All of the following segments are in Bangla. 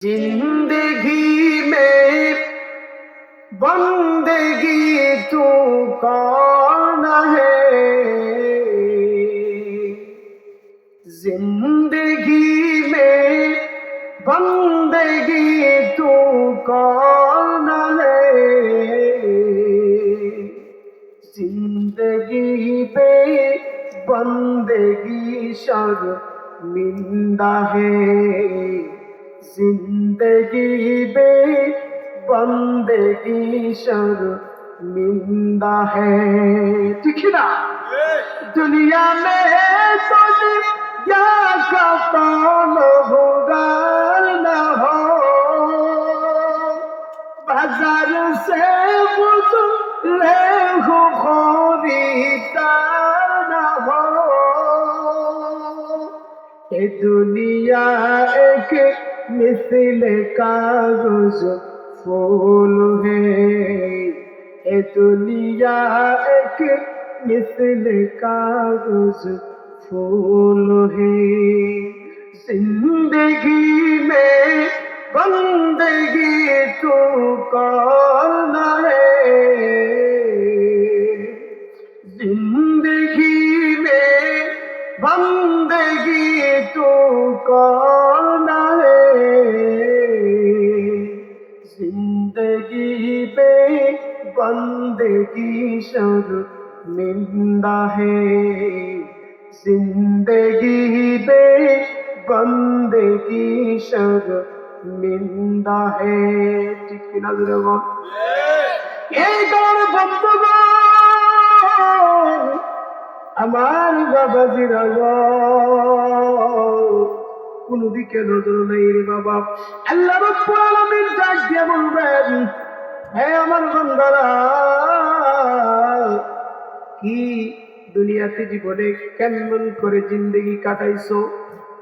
जिंदगी में बंदगी तू कौन है। जिंदगी में बंदगी तू कौन है। जिंदगी पे बंदगी शर्मिंदा है। जिंदगी बे बंदगी शर्मिंदा है। ठीक है ना। दुनिया में तो दुनिया का कौन होगा न हो। बाजार से गुजरे हो खरीदार न हो। ये दुनिया एक मिसल कागज फूल है। ये दुनिया एक मिसल कागज फूल है। जिंदगी में बंदगी तू कौन है। जिंदगी में बंदगी तू कौन है। जिंदगी पे बंदगी शर्मिंदा है। जिंदगी पे बंदगी शर्मिंदा है। ठीक ना जरा এই কারণে বন্ধুগণ আমার বাবাজিরা কোন দিকে নজর নেই রে বাবা। আল্লাহ রাব্বুল আলামিন ডাক দিয়ে বলবেন, হে আমার বান্দারা, কি দুনিয়াতে জীবনে কেমন করে জিন্দেগি কাটাইছো?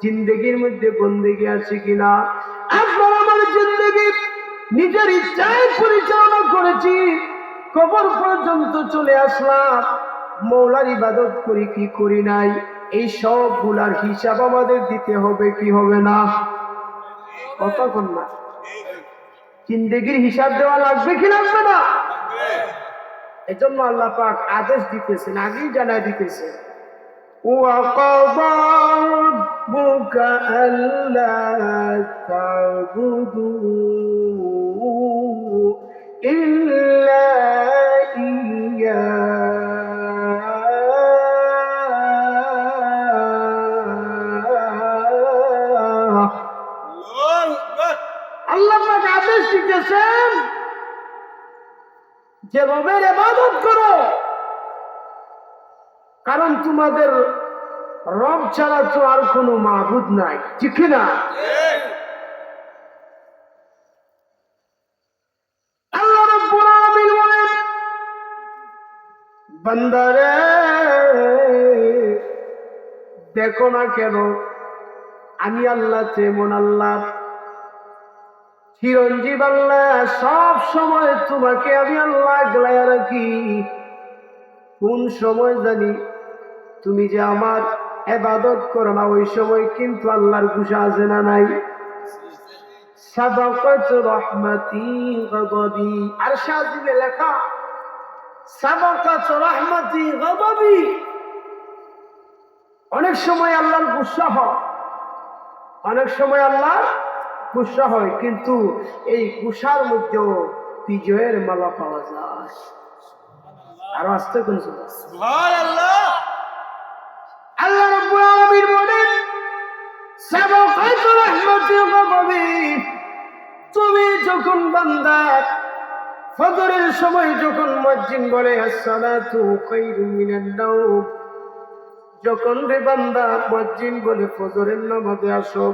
জিন্দেগির মধ্যে বন্দেগি আছে কিনা? একবার আমার জিন্দেগি নিজের ইচ্ছায় পরিচালনা করেছি, কবর পর্যন্ত চলে আসলাম, মওলার ইবাদত করি কি করি নাই, এই সব গুলার হিসাব আমাদের দিতে হবে কি হবে না? কতক্ষণ না জিন্দেগির হিসাব দেওয়া লাগবে কি লাগবে না? এজন্য আল্লাহ পাক আদেশ দিতেছেন, আগেই জানাই দিতেছেন, وَقَضَى رَبُّكَ أَلَّا تَعْبُدُوا إِلَّا إِيَّاهُ আল্লাহ পাক আদেশ দিতেছেন যে রবের ইবাদত করো, কারণ তোমাদের রব ছাড়া তো আর কোনো মাবুদ নাই। ঠিক না? আল্লাহ রাব্বুল আলামিন বলেন, বান্দারে দেখো না কেন আমি আল্লাহ তেমন আল্লাহ, চিরঞ্জীব আল্লাহ, সব সময় তোমাকে আমি আল্লাহ আগলায় রাখি। কোন সময় জানি তুমি যে আমার ইবাদত করো না, ওই সময় কিন্তু আল্লাহর গুশা আছে না নাই? সাবাকাত রাহমাতি গাদাবি, আর শাজিলে লেখা সাবাকাত রাহমাতি গাদাবি। অনেক সময় আল্লাহর গুসা হয়, অনেক সময় আল্লাহর গুসা হয়, কিন্তু এই গুসার মধ্যেও বিজয়ের মালা পাওয়া যায়। আর আসতে কোন সুবহানাল্লাহ। আল্লাহ রাব্বুল আলামিন বলেন, সাবাকাত রাহমাতি গাদাবি, তুমি যখন বান্দা ফজরের সময় যখন মুয়াজ্জিন বলে আসসালাতু খায়রুম মিনান নাওম, যখন রে বান্দা মুয়াজ্জিন বলে ফজরের নামাজে আসো,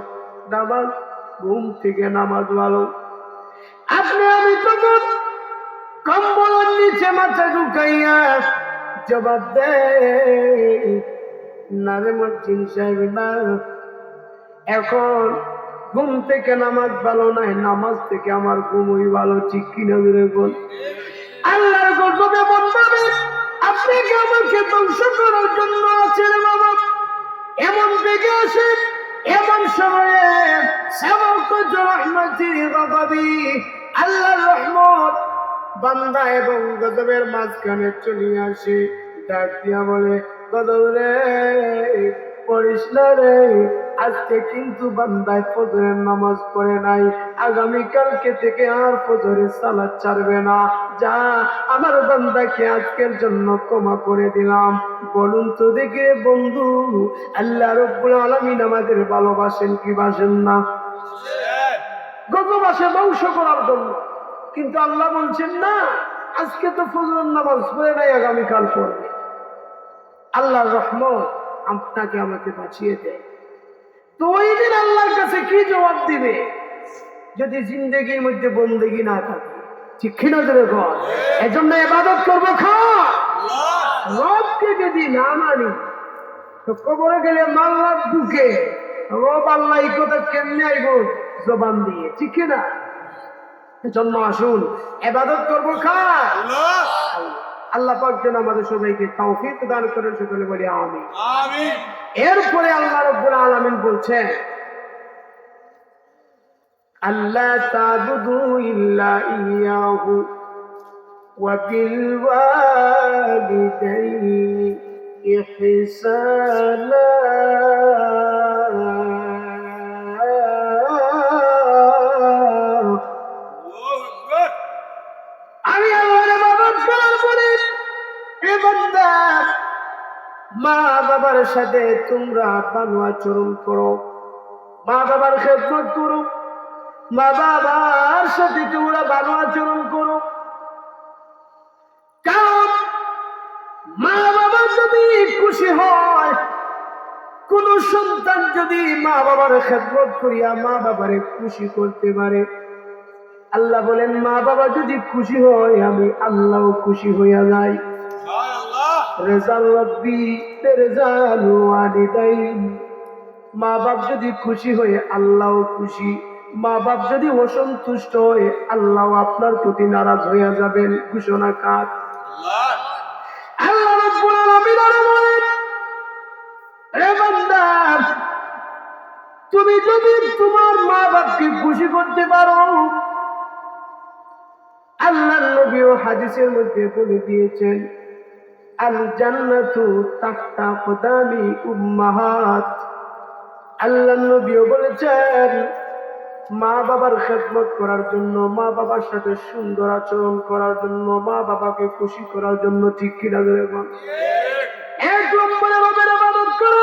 নামাজ ঘুম থেকে নামাজ ভালো, আপনি আমি তখন কম্বলের নিচে মাথা ঢুকাইয়া জবাব দেয়, না রে মুয়াজ্জিন সাহেব না, এখন ঘুম থেকে নামাজ ভালো নাই, নামাজ থেকে আমার ঘুমই ভালো। ঠিক কিনা বলে বল? আল্লাহর গজবে বলবে, আপনি কি আমাকে ধ্বংস করার জন্য আছেন বাবা? এমন বেগে আসে এমন সময়ে সাবাকাত রাহমাতি গাদাবি, আল্লাহর রহমত বান্দা এবং গজবের মাঝখানে চলে আসে। ডাক দিয়া বলে, গজব রে পড়িস না রে, আজকে কিন্তু বান্দায় ফজরের নামাজ পড়ে নাই, আগামীকালকে থেকে আর ফজরের সালাত ছাড়বে না, যা আমার বান্দাকে আজকের জন্য ক্ষমা করে দিলাম। বলুন তো দেখি রে বন্ধু, আল্লাহ রাব্বুল আলামিন আমাদের ভালোবাসেন কি বাসেন না? গজব আসে ধ্বংস করার জন্য, কিন্তু আল্লাহ বলছেন না, আজকে তো ফজরের নামাজ পড়ে নাই, আগামীকাল পড়বে। আল্লাহর রহমত আপনাকে আমাকে বাঁচিয়ে দেয়। তো ওই দিন আল্লাহর কাছে কি জবাব দিবে যদি জিন্দেগির মধ্যে বন্দেগি না থাকে? ঠিক কিনা ধরে বল। এজন্য ইবাদত করবো রবকে যদি না মানি তো কবরে গেলে মাল্লার বুকে রব আল্লাহ এই কথা কেমনে আইব জবান দিয়ে, ঠিক কিনা? এজন্য আসুন ইবাদত করবো আল্লাহ পাক যেন আমাদের সবাইকে তৌফিক দান করেন, সকলে বলি আমিন। এরপরে আল্লাহ রাব্বুল আলামিন বলছেন, আল্লাহ তা'বুদু ইল্লা ইয়াহু ওয়া বিল ওয়ালিদাইনি ইহসানা। আমি আল্লাহর ইবাদত করার পরে এ বান্দা, মা বাবার সাথে তোমরা ভালো আচরণ করো, মা বাবার খেদমত করো, মা বাবার সাথে তোমরা ভালো আচরণ করো। কারণ মা বাবা যদি খুশি হয়, কোন সন্তান যদি মা বাবার খেদমত করিয়া মা বাবারে খুশি করতে পারে, আল্লাহ বলেন মা বাবা যদি খুশি হয় আমি আল্লাহও খুশি হইয়া যাই। রেজাল রব্বি রেজাল ওয়ালিদাইন, মা বাপ যদি খুশি হয়ে আল্লাহও খুশি, মা বাপ যদি অসন্তুষ্ট হয়ে আল্লাহ আপনার প্রতি নারাজ হইয়া যাবেন। ঘোষণা কার? আল্লাহ রাব্বুল আলামিন বলেন, হে বান্দা, তুমি যদি তোমার মা বাপকে খুশি করতে পারো, আল্লাহর নবীও হাদিসের মধ্যে বলে দিয়েছেন, আল জান্নাতু তাহতা আকদামি উম্মাহাত। আল্লাহর নবীও বলেছেন, মা বাবার খেদমত করার জন্য, মা বাবার সাথে সুন্দর আচরণ করার জন্য, মা বাবাকে খুশি করার জন্য, ঠিক কিনা বলেন? এক নম্বরে রবের ইবাদত করো।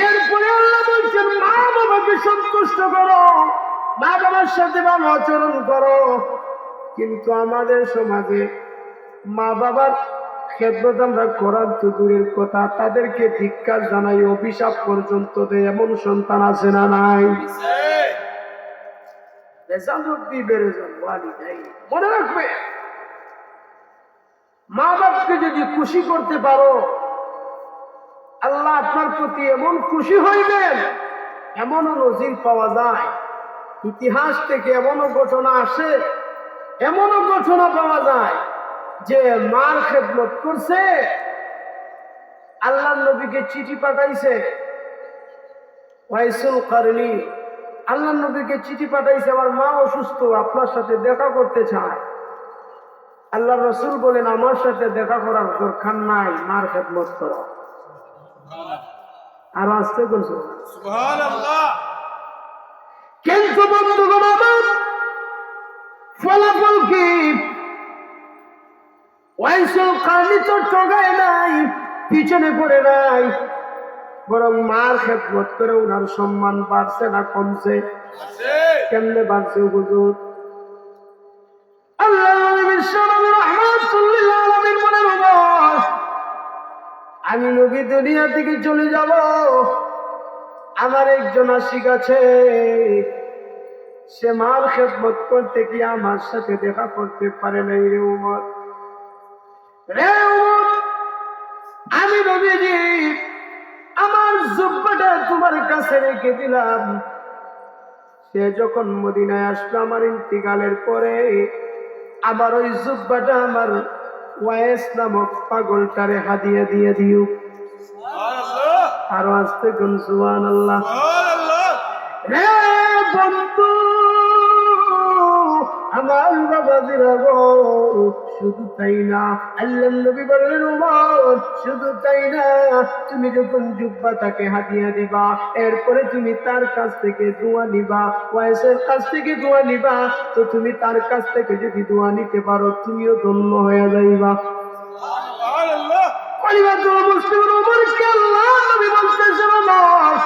এরপরে আল্লাহ বলছেন মা বাবাকে সন্তুষ্ট করো, মা বাবার সাথে ভালো আচরণ করো। কিন্তু আমাদের সমাজে মা বাবার খেদমত আমরা করার তো দূরের কথা, তাদেরকে ধিক্কার জানাই, অভিশাপ পর্যন্ত দেয়, এমন সন্তান আছে না নাই? মনে রাখবে, মা বাপকে যদি খুশি করতে পারো, আল্লাহ আপনার প্রতি এমন খুশি হইবেন, এমনও নজির পাওয়া যায়, ইতিহাস থেকে এমনও ঘটনা আসে, এমনও ঘটনা পাওয়া যায় যে মার খেদমত করছে, আল্লাহর নবীকে চিঠি পাঠাইছে ওয়াইসুল কারনি, আল্লাহর নবীকে চিঠি পাঠাইছে, আমার মা অসুস্থ, আপনার সাথে দেখা করতে চায়। আল্লাহ রাসূল বলেন, আমার সাথে দেখা করার দরকার নাই, মার খেদমত করো। আর আসতে বলছো সুবহানাল্লাহ। কিন্তু বন্ধুগণ আমার, ফলাফল কি? ওয়াইসুল কারনি তো ঠগায় নাই, পিছনে পড়ে নাই, বরং মার খেদমত করে ওনার সম্মান বাড়ছে না কমছে? কেমনে বাড়ছে হুজুর? আল্লাহ আমি নবী দুনিয়া থেকে চলে যাব, আমার একজন আশিক আছে, সে মার খেদমত করতে গিয়ে আমার সাথে দেখা করতে পারে নাই। রে উমর, রে উমর, আমি নবীজি আমার জুব্বাটা তোমার কাছে রেখে দিলাম, সে যখন মদিনায় আসলো আমার ইন্তিকালের পরে, আবার ওই জুব্বাটা আমার ওয়াইস নামক পাগলটারে হাদিয়া দিয়ে দিও। আরো আসতে কোন সুবহানাল্লাহ। রে বন্ধু আমার বাবাজিরা গো, শুধু তাই না, আল্লাহর নবী বললেন ওমর শুধু তাই না, তুমি যখন জুব্বাটাকে হাদিয়া দিবা, এরপরে তুমি তার কাছ থেকে দোয়া নিবা, ওয়াইসের কাছ থেকে দোয়া নিবা, তো তুমি তার কাছ থেকে যদি দোয়া নিতে পারো তুমিও ধন্য হয়ে যাইবা। পরিবারুল মুসলিম ওমরকে আল্লাহ নবী বলতেছেন ওমর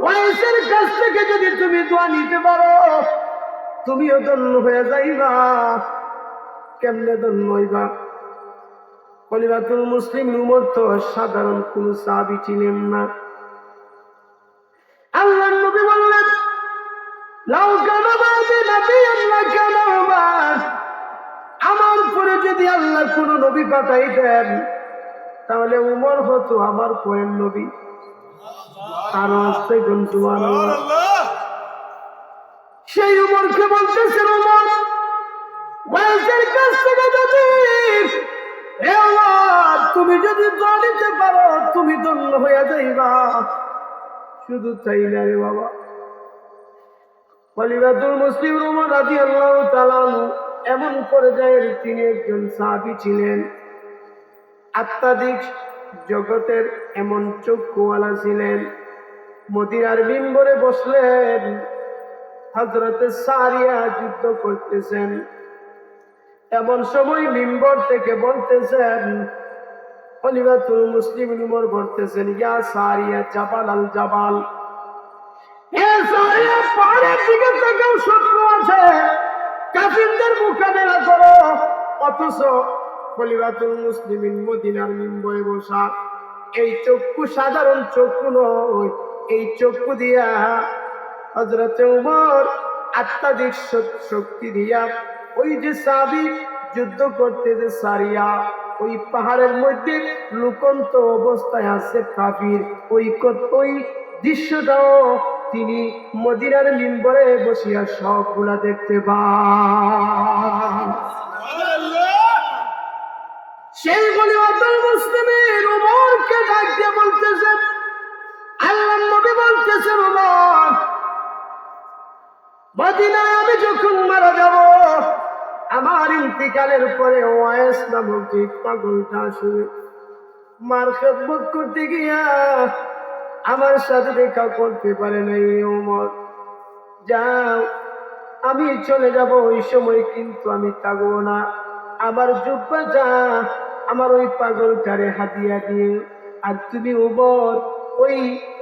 ওয়াইসের কাছ থেকে যদি তুমি দোয়া নিতে পারো তুমিও ধন্য হয়ে যাইবা। কেমনে ধন্য হইবা? খলিফাতুল মুসলিম উমর তো সাধারণ কোন সাহাবী ছিলেন না। আল্লাহর নবী বললেন লাউ কানা বাদি নাবিয়্যুন লাকানা উমর, আমার পরে যদি আল্লাহ কোন নবী পাঠাইতেন তাহলে উমর হতো আমার পরের নবী। আর আসতে কোন সুবহানাল্লাহ। সেই উমরকে বলতেছেন উমর ওয়াইসের কাছ থেকে যদি হে আল্লাহ তুমি যদি দোয়া নিতে পারো তুমি ধন্য হয়ে যাইবা। শুধু তাই না রে বাবা, খলিফাতুল মুসলিম উমর রাদিয়াল্লাহু তাআলা আনহু এমন পর্যায়ের তিনি একজন সাহাবী ছিলেন, আত্মাদিক জগতের এমন চক্ষুওয়ালা ছিলেন। মদিনার মিম্বরে বসলেন, হযরতে সারিয়া যুদ্ধ করতেছেন, এমন সময় মিম্বর থেকে বলতেছেন, খলিফাতুল মুসলিম উমর বলতেছেন ইয়া সারিয়া জাবাল আল জাবাল, হে সারিয়া পাহাড়ের দিকে তাকাও, শত্রু আছে, কাফিরদের মোকাবেলা করো। অথচ খলিফাতুল মুসলিমিন মদিনার মিম্বরে বসা, এই চক্ষু সাধারণ চক্ষু নয়, এই চক্ষু দিয়া হযরতে উমর আত্মাধিক শক্তি দিয়া ওই যে সাহাবী যুদ্ধ করতে যে সারিয়া, ওই পাহাড়ের মধ্যে লুকন্ত অবস্থায় আছে কাফির, ওই দৃশ্যটাও তিনি মদিনার মিম্বরে বসিয়া সবগুলা দেখতে পান। সেই খলিফাতুল মুসলিমিন উমরকে ডাক দিয়ে বলতেছেন, আল্লাহর নবী বলতেছেন উমর মদিনায় আমি যখন মারা যাব, আমার ইন্তিকালের পরে ওয়াইস নামক যে পাগলটা আসবে, মার খেদমত করতে গিয়া আমার সাথে দেখা করতে পারে নাই। ওমর যাও, আমি চলে যাব, ওই সময় কিন্তু আমি থাকবো না, আমার জুব্বাটা আমার ওই পাগলটারে হাদিয়া দিয়ে, আর তুমি উমর ওই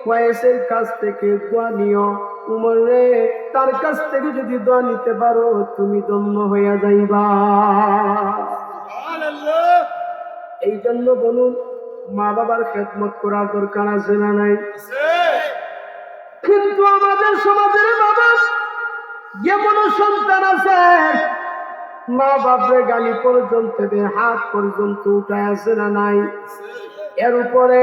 ওয়াইসের কাছ থেকে দোয়া নিও। উমর রে, তার কাছ থেকে যদি দোয়া নিতে পারো তুমি ধন্য হইয়া যাইবা। এই জন্য বলুন, মা বাবার খেদমত করা দরকার আছে না নাই? কিন্তু আমাদের সমাজের বাবা যেমন সন্তান আছে, মা বাপরে গালি পর্যন্ত দেয়, হাত পর্যন্ত উঠায় আছে না নাই? এর উপরে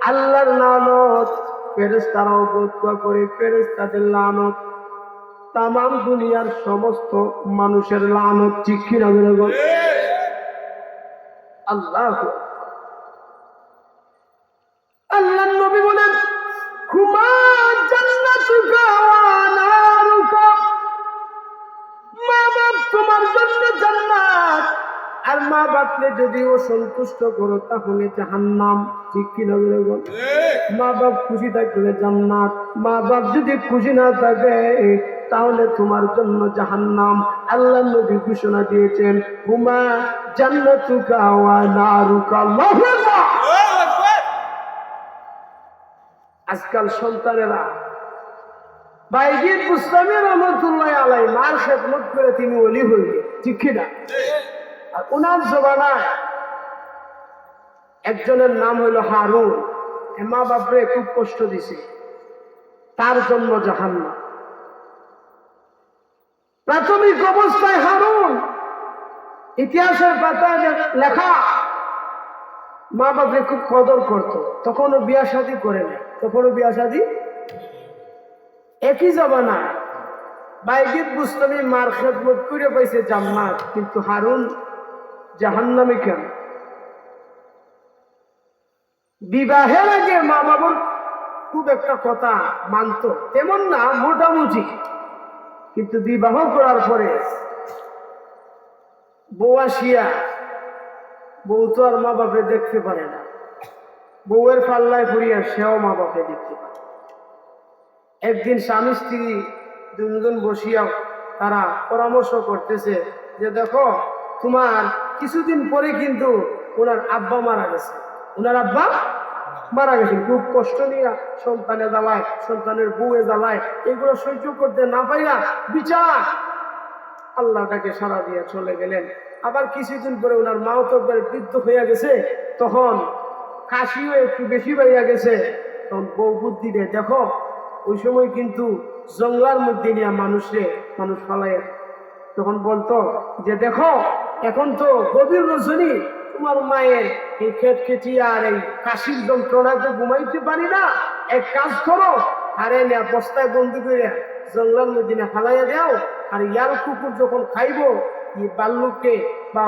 আল্লাহর লানত, ফেরেশতারাও বদদুয়া করে, ফেরেশতাদের লানত, তামাম দুনিয়ার সমস্ত মানুষের লানত। ঠিক কি না বলুন? আল্লাহর নবী বলেন হুমা জান্নাতুকা ওয়া নারুকা, মা বাপ তোমার জন্য জান্নাত, আর মা বাপকে যদি অসন্তুষ্ট করো তাহলে জাহান্নাম। ঠিক কি না বলুন? মা বাপ খুশি থাকলে জান্নাত, মা বাপ যদি খুশি না থাকে তাহলে তোমার জন্য জাহান্নাম। আল্লাহ নবী ঘোষণা দিয়েছেন হুমা জান্নাতুকা ওয়া নারুকা। আল্লাহু আকবার। আজকাল সন্তানেরা বাইজিদ বুস্তামি রহমতুল্লাহ আলাইহি মার খেদমত করে তিনি ওলি হইলেন। ঠিক কি না? আর ওনার জমানায় একজনের নাম হইল হারুন, মা বাপরে খুব কষ্ট দিছে, তার জন্য জাহান্নাম। প্রাথমিক অবস্থায় হারুন, ইতিহাসের পাতায় লেখা, মা বাপরে খুব কদর করত, তখনও বিয়া শাদী করে নেয়, তখনও বিয়া শাদী। একই জমানা বাইজিদ বুস্তামি মার খেদমত করে পাইছে জান্নাত, কিন্তু হারুন জাহান্নামে কেন? বিবাহের আগে মা বাবার খুব একটা কথা মানতো, তেমন না, মোটামুটি। কিন্তু বিবাহ করার পরে বউ আসিয়া, বউ তো আর মা বাপে দেখতে পারে না, বউয়ের পাল্লায় পড়িয়া সেও মা বাপে দেখতে পারে। একদিন স্বামী স্ত্রী দুজন বসিয়া তারা পরামর্শ করতেছে যে দেখো, তোমার কিছুদিন পরে কিন্তু ওনার আব্বা মারা গেছে, ওনার আব্বা মারা গেছেন, খুব কষ্ট নিয়ে সন্তানে জ্বালায়, সন্তানের বউয়ে জ্বালায়, এগুলো সহ্য করতে না পাইরা বিচার আল্লাহ তাকে সারা দিয়ে চলে গেলেন। আবার কিছুদিন পরে ওনার মাও তো বৃদ্ধ হইয়া গেছে, তখন কাশিও একটু বেশি বাইয়া গেছে, তখন বউ বুদ্ধি দেয়, দেখো ওই সময় কিন্তু জঙ্গলার মধ্যে নিয়ে মানুষ ফালাই। তখন বলতো যে দেখো, এখন তো গভীর রজনী, তোমার মায়ের এই খেটখেটিয়া আর এই কাশির যন্ত্রণাতে ঘুমাইতে পারি না, এক কাজ করো, আরে না বস্তায় বন্দি করে জঙ্গলার মধ্যে না ফালাইয়া দাও, আর ইয়ার কুকুর যখন খাইবো, এই বাল্লুককে বা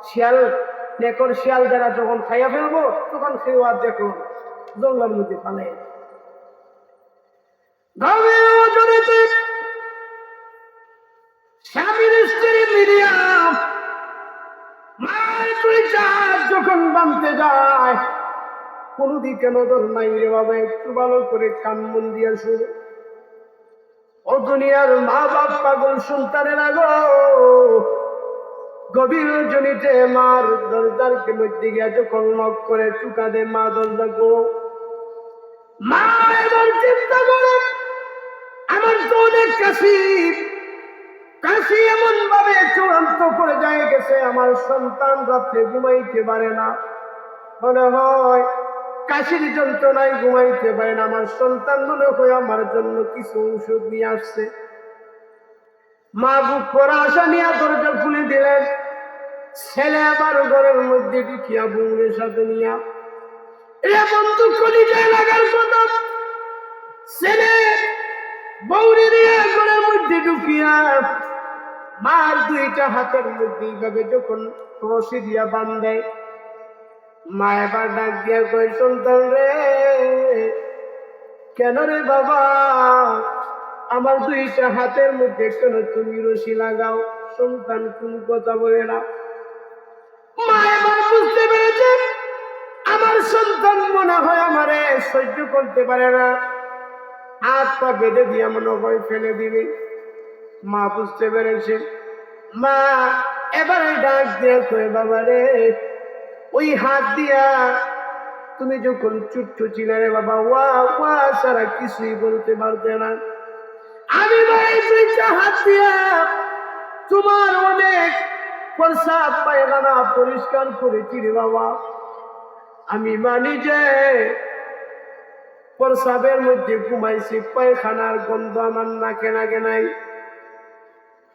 শিয়াল, নেকর শিয়াল যারা যখন খাইয়া ফেলবো, তখন কেউ আর দেখো জঙ্গলার মধ্যে ফালাইয়া। স্বামীর স্ত্রী মিলিয়া মায়ের দুই চার যখন বানতে যায়, কোন দিকে নজর নাই রে বাবা, একটু ভালো করে কান মন দিয়া শুনো। ও দুনিয়ার মা বাপ পাগল সন্তানের আগো, গভীর জনিতে মার দরজার মধ্যে গিয়া যখন নক করে টুকা দে মা দরজা গো, মা এবার চিন্তা করে আমার তো অনেক কাশি এমন ভাবে চূড়ান্ত করে যায় গেছে, আমার সন্তান রাত্রে ঘুমাইতে পারে না, মনে হয় কাশির যন্ত্রণায় ঘুমাইতে পারে না, আমার সন্তান মনে হয় আমার জন্য কিছু ঔষধ নিয়ে আসছে। মা বুক করা আশা নিয়ে দরজা খুলে দিলেন, ছেলে আবার ঘরের মধ্যে ঢুকিয়া বউয়ের সাথে নিয়া, এ বন্ধু কলিজায় লাগার কথা, ছেলে বউরে নিয়ে ঘরের মধ্যে ঢুকিয়া মার দুইটা হাতের মধ্যে এইভাবে যখন রশি দিয়া বাঁধে, মা এবার ডাক দিয়া কই, সন্তান রে, কেন রে বাবা আমার দুইটা হাতের মধ্যে কেন তুমি রশি লাগাও? সন্তান কোন কথা বলে না। মা এবার বুঝতে পেরেছে আমার সন্তান মনে হয় আমারে সহ্য করতে পারে না, হাত পা বেঁধে দিয়া মনে হয় ফেলে দিবে। মা বুঝতে পেরেছে, মা এবারে ডাক দিয়ে কই, বাবা রে, ওই হাত দিয়া তুমি যখন ছোট্ট ছিলে রে বাবা, ওয়া ওয়া সারা কিছুই বলতে পারতে না, আমি ভাই দুইটা হাত দিয়া তোমার অনেক প্রসাব পায়খানা পরিষ্কার করেছি রে বাবা। আমি মানি যে প্রসাবের মধ্যে ঘুমাইছি, পায়খানার গন্ধ আমার নাকে নাকে নাই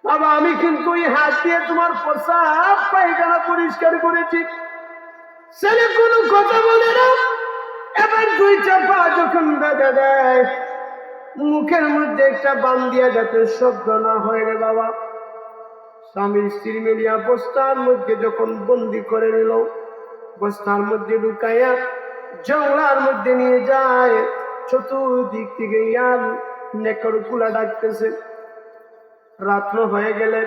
বাবা, আমি কিন্তু ওই হাত দিয়ে তোমার প্রসাব পায়খানা পরিষ্কার করেছি। ছেলে কোনো কথা বলে না, এবার দুইটা পা যখন বেঁধে দেয়, মুখের মধ্যে একটা বান দিয়া যাতে শব্দ না হয় রে বাবা। স্বামী স্ত্রী মিলিয়া বস্তার মধ্যে যখন বন্দি করে নিল, বস্তার মধ্যে ঢুকাইয়া জঙ্গলার মধ্যে নিয়ে যায়, চতুর্দিক থেকে ইয়ার নেকর গুলা ডাকতেছে। রাত্র হয়ে গেলে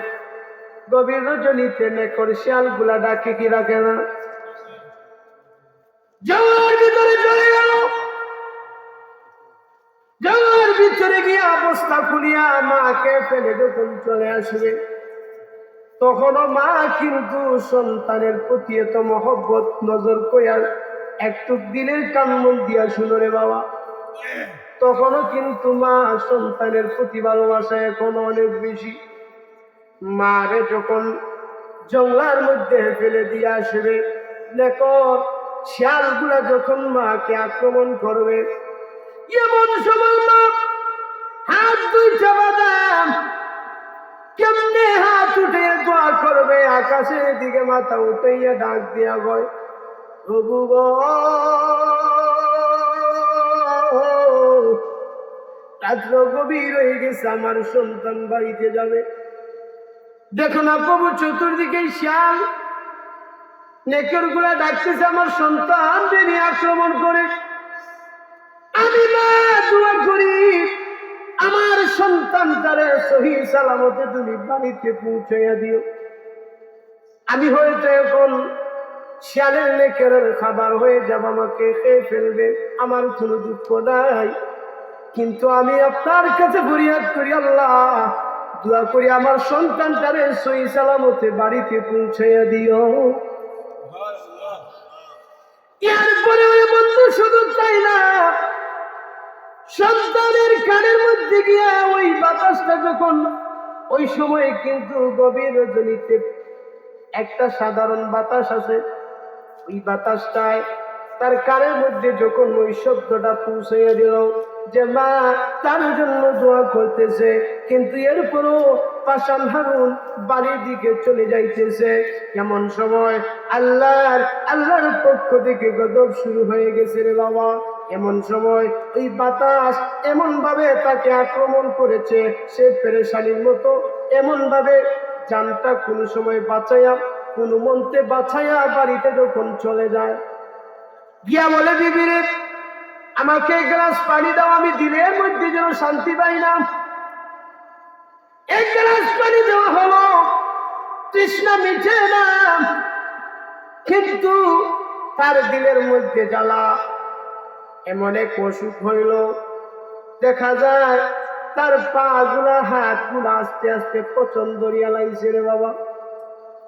গভীর রজনীতে নেকর শিয়াল গুলা ডাকে কি ডাকে না, জঙ্গলের ভিতরে চলে গেল। জঙ্গলের ভিতরে গিয়া বস্তা খুলিয়া মাকে ফেলে যখন চলে আসবে, তখনও মা কিন্তু সন্তানের প্রতি এত মহব্বত নজর কইয়া একটু দিলের কানমন দিয়া শুনো রে বাবা, তখনও কিন্তু মা সন্তানের প্রতি ভালোবাসা এখনো অনেক বেশি। মারে যখন জঙ্গলার মধ্যে ফেলে দিয়ে আসবে, দেখো শিয়াল গুলা যখন মাকে আক্রমণ করবে, এমন সময় মা হাত দুইটা বাদাম কেমনে হাত উঠে দোয়া করবে, আকাশের দিকে মাথা উঠাইয়া ডাক দিয়া গয়, প্রভু গো, রাত্র গভীর হয়ে গেছে, আমার সন্তান বাড়িতে যাবে। দেখো না প্রভু, চতুর্দিকে শিয়াল নেকড় গুলা ডাকতেছে আমার সন্তান নিয়ে আক্রমণ করে, আমি মা দোয়া করি আমার সন্তানটারে সহি সালামতে তুমি বাড়িতে পৌঁছাইয়া দিও। আমি হয়তো এখন শিয়ালের নেকেরের খাবার হয়ে যাব, আমাকে খেয়ে ফেলবে, আমার কোনো দুঃখ নাই, কিন্তু আমি আপনার কাছে ফরিয়াদ করি আল্লাহ, দোয়া করি আমার সন্তানটারে সহি সালামতে বাড়িতে পৌঁছাইয়া দিও। এরপরে ওই বন্ধু শুধু তাই না, সন্তানের কানের মধ্যে গিয়া ওই বাতাসটা যখন, ওই সময় কিন্তু গভীর রজনীতে একটা সাধারণ বাতাস আছে, ওই বাতাসটায় তার কানের মধ্যে যখন ওই শব্দটা পৌঁছাইয়া দিল যে মা তার জন্য দোয়া করতেছে, কিন্তু এরপরও পাষাণ হারুন বাড়ির দিকে চলে যাইতেছে। এমন সময় আল্লাহর পক্ষ থেকে গজব শুরু হয়ে গেছে রে বাবা। এমন সময় ওই বাতাস এমন ভাবে তাকে আক্রমণ করেছে, সে পেরেশানির মতো এমন ভাবে জানটা কোন সময় বাঁচাইয়া কোন মন্ত্রে বাঁচাইয়া বাড়িতে যখন চলে যায়, গিয়া বলে বিবি রে আমাকে এক গ্লাস পানি দাও, আমি দিনের মধ্যে যেন শান্তি পাই না। এক গ্লাস পানি দেওয়া হলো, তৃষ্ণা মিটে না, কিন্তু তার দিলের মধ্যে জ্বালা, এমন এক অসুখ হইল, দেখা যায় তার পা গুলা হাত গুলা আস্তে আস্তে পচন ধরিয়া লাইছে রে বাবা।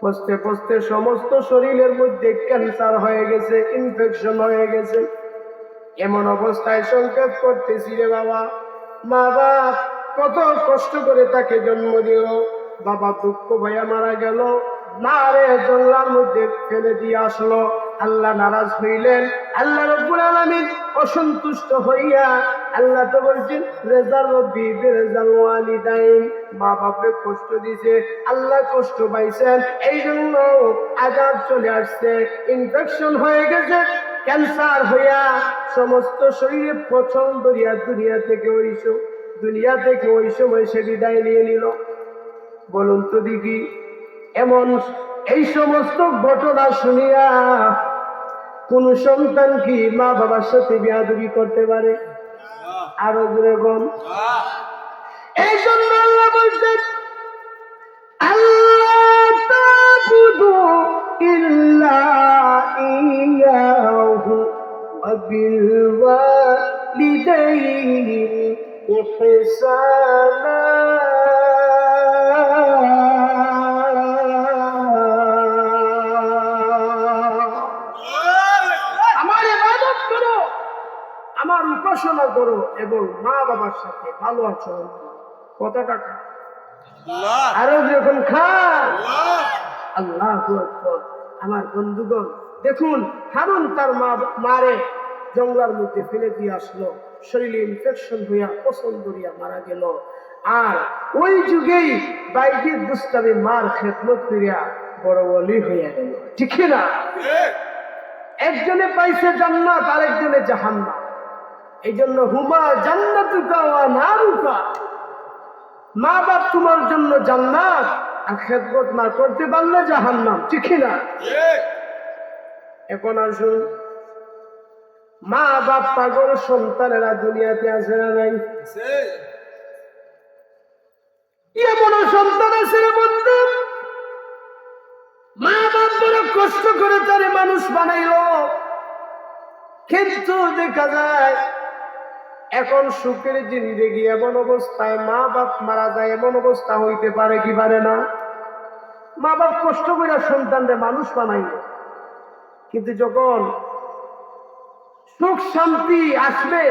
পচতে পচতে সমস্ত শরীরের মধ্যে ক্যান্সার হয়ে গেছে, ইনফেকশন হয়ে গেছে। এমন অবস্থায় সংক্ষেপ করতেছি রে বাবা, মা বাপ কত কষ্ট করে তাকে জন্ম দিল, বাবা দুঃখ ভাইয়া মারা গেল, মা রে জঙ্গলার মধ্যে ফেলে দিয়ে আসলো। আল্লাহ নারাজ হইলেন, আল্লাহ রাব্বুল আলামিন অসন্তুষ্ট হইয়া আল্লাহ তো বলছেন রেজাল রব্বি বিরেজাল ওয়ালিদাইন, মা বাপকে কষ্ট দিছে, আল্লাহ কষ্ট পাইছেন, এই জন্য আযাব চলে আসছে, ইনফেকশন হয়ে গেছে, ক্যান্সার হইয়া সমস্ত শরীরে পচন ধরিয়া দুনিয়া থেকে ওই সময় সে বিদায় নিয়ে নিল। বলুন তো দেখি, এমন এই সমস্ত ঘটনা শুনিয়া কোন সন্তান কি মা বাবার সাথে বেয়াদবি করতে পারে? আরো জোরে বল। এই জন্য আল্লাহ বলছেন আল্লাহ তা'বুদু ইল্লা ইয়াহু ওয়া বিল ওয়ালিদাইনি ইহসানা। আমার উপাসনা করো এবং মা বাবার সাথে ভালো আচরণ করো। কথাটা আরো যখন খান আল্লাহু আকবার। আমার বন্ধুগণ দেখুন, হারুন তার মারে জঙ্গলার মধ্যে ফেলে দিয়ে আসলো, শরীরে ইনফেকশন হইয়া পচন ধরিয়া মারা গেল। আর ওই যুগেই বাইজিদ বুস্তামি মার খেদমত করিয়া বড় ওলি হইয়া গেল, ঠিক না? একজনে পাইছে জান্নাত, আরেকজনে জাহান্নাম। এই জন্য হুমা জান্নাতুকা ওয়া নারুকা, মা বাপ তোমার জন্য জান্নাত, আর খেদমত না করতে পারলে জাহান্নাম, ঠিক না? এখন আসুন, মা বাপ পাগল সন্তানেরা দুনিয়াতে আছে না নাই? এমন সন্তান আছে রে বন্ধু, মা বাপ বড় কষ্ট করে তারে মানুষ বানাইল, কিন্তু দেখা যায় এখন সুখের জিন্দেগি এমন অবস্থায় মা বাপ মারা যায়, এমন অবস্থা হইতে পারে কি পারে না? মা বাপ কষ্ট করে সন্তানরে মানুষ বানাইল, কিন্তু যখন সুখ শান্তি আসবে,